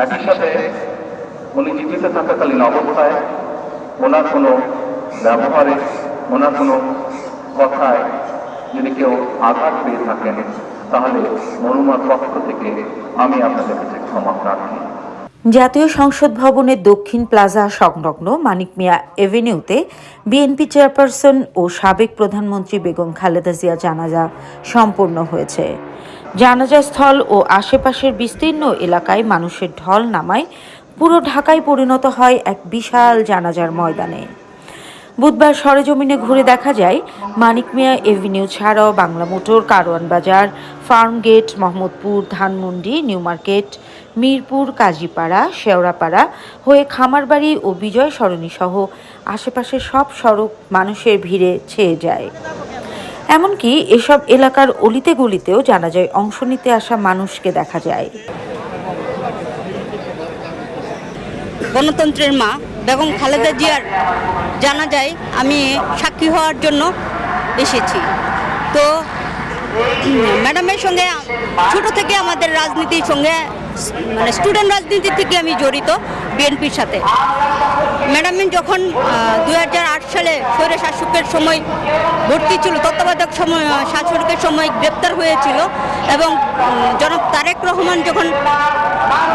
একই সাথে উনি জীবিত থাকাকালীন অবস্থায় ওনার কোনো ব্যবহারে, ওনার কোনো কথায় যদি কেউ আঘাত পেয়ে থাকেন তাহলে মনুমার পক্ষ থেকে আমি আপনাদের কাছে ক্ষমা প্রার্থী। জাতীয় সংসদ ভবনের দক্ষিণ প্লাজা সংলগ্ন মানিক মিয়া এভিনিউতে বিএনপি চেয়ারপারসন ও সাবেক প্রধানমন্ত্রী বেগম খালেদা জিয়া জানাজা সম্পন্ন হয়েছে। জানাজা স্থল ও আশেপাশের বিস্তীর্ণ এলাকায় মানুষের ঢল নামায় পুরো ঢাকায় পরিণত হয় এক বিশাল জানাজার ময়দানে। বুধবার সরেজমিনে ঘুরে দেখা যায় মানিক মিয়া এভিনিউ ছাড়াও বাংলা মোটর, কারওয়ান বাজার, ফার্মগেট, মোহাম্মদপুর, ধানমন্ডি, নিউ মার্কেট, মিরপুর, কাজীপাড়া, শেওড়াপাড়া হয়ে খামারবাড়ি ও বিজয় সরণি সহ আশেপাশের সব সড়ক মানুষের ভিড়ে ছেয়ে যায়। এমনকি এসব এলাকার অলিতে গলিতেও জানাজায় অংশ নিতে আসা মানুষকে দেখা যায়। গণতন্ত্রের মা বেগম খালেদা জিয়ার জানাজায় আমি সাক্ষী হওয়ার জন্য এসেছি। তো ম্যাডামের সঙ্গে ছোট থেকে আমাদের রাজনীতির সঙ্গে মানে স্টুডেন্ট রাজনীতি থেকে আমি জড়িত বিএনপির সাথে। ম্যাডাম যখন 2008 সালে স্বৈর শাসকের সময় ভর্তি ছিল, তত্ত্বাবধায়ক সময় শাসকের সময় গ্রেপ্তার হয়েছিল এবং জনাব তারেক রহমান যখন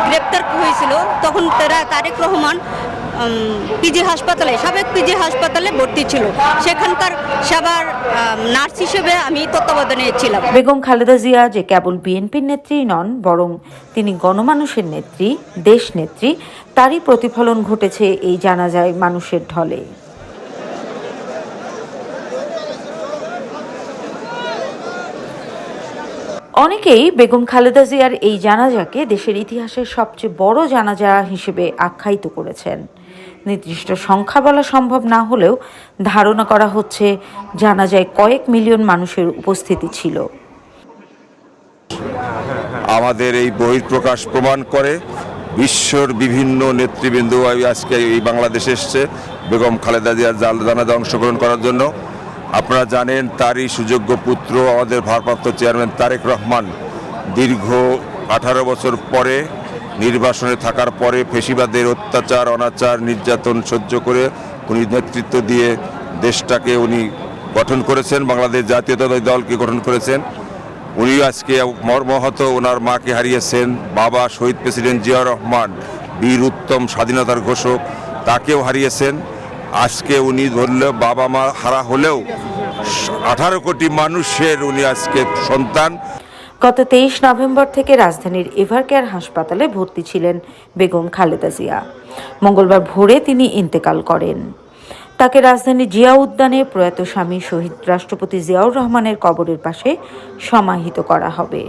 গ্রেপ্তার হয়েছিল তখন তারেক রহমান পিজি হাসপাতালে, সাবেক পিজি হাসপাতালে ভর্তি ছিল। সেখানকার সেবার নার্স হিসেবে আমি তত্ত্বাবধানে ছিলাম। বেগম খালেদা জিয়া যে কেবল বিএনপির নেত্রী নন, বরং তিনি গণমানুষের নেত্রী, দেশ নেত্রী, তারই প্রতিফলন ঘটেছে এই জানাজায় মানুষের ঢলে। অনেকেই বেগম খালেদা জিয়ার এই জানাজাকে দেশের ইতিহাসের সবচেয়ে বড় জানাজা হিসেবে আখ্যায়িত করেছেন। নির্দিষ্ট সংখ্যা বলা সম্ভব না হলেও ধারণা করা হচ্ছে জানাজায় কয়েক মিলিয়ন মানুষের উপস্থিতি ছিল। আমাদের এই বহিঃপ্রকাশ প্রমাণ করে বিশ্বর বিভিন্ন নেতৃবৃন্দ আজকে এই বাংলাদেশে এসছে বেগম খালেদা জিয়ার জানাজায় অংশগ্রহণ করার জন্য। আপনারা জানেন তারই সুযোগ্য পুত্র আমাদের ভারপ্রাপ্ত চেয়ারম্যান তারেক রহমান দীর্ঘ 18 বছর পরে নির্বাসনে থাকার পরে ফেসিবাদের অত্যাচার, অনাচার, নির্যাতন সহ্য করে উনি নেতৃত্ব দিয়ে দেশটাকে উনি গঠন করেছেন, বাংলাদেশ জাতীয়তাবাদী দলকে গঠন করেছেন। উনি আজকে মর্মাহত ওনার মাকে হারিয়েছেন। বাবা শহীদ প্রেসিডেন্ট জিয়াউর রহমান, বীর উত্তম স্বাধীনতার ঘোষক, তাকেও হারিয়েছেন। আজকে উনি ধরলেও বাবা মা হারা হলেও 18 কোটি মানুষের উনি আজকে সন্তান। গত 23 নভেম্বর থেকে রাজধানীর এভারকেয়ার হাসপাতালে ভর্তি ছিলেন বেগম খালেদা জিয়া। মঙ্গলবার ভোরে তিনি ইন্তেকাল করেন। তাকে রাজধানীর জিয়া উদ্যানে প্রয়াত স্বামী শহীদ রাষ্ট্রপতি জিয়াউর রহমানের কবরের পাশে সমাহিত করা হবে।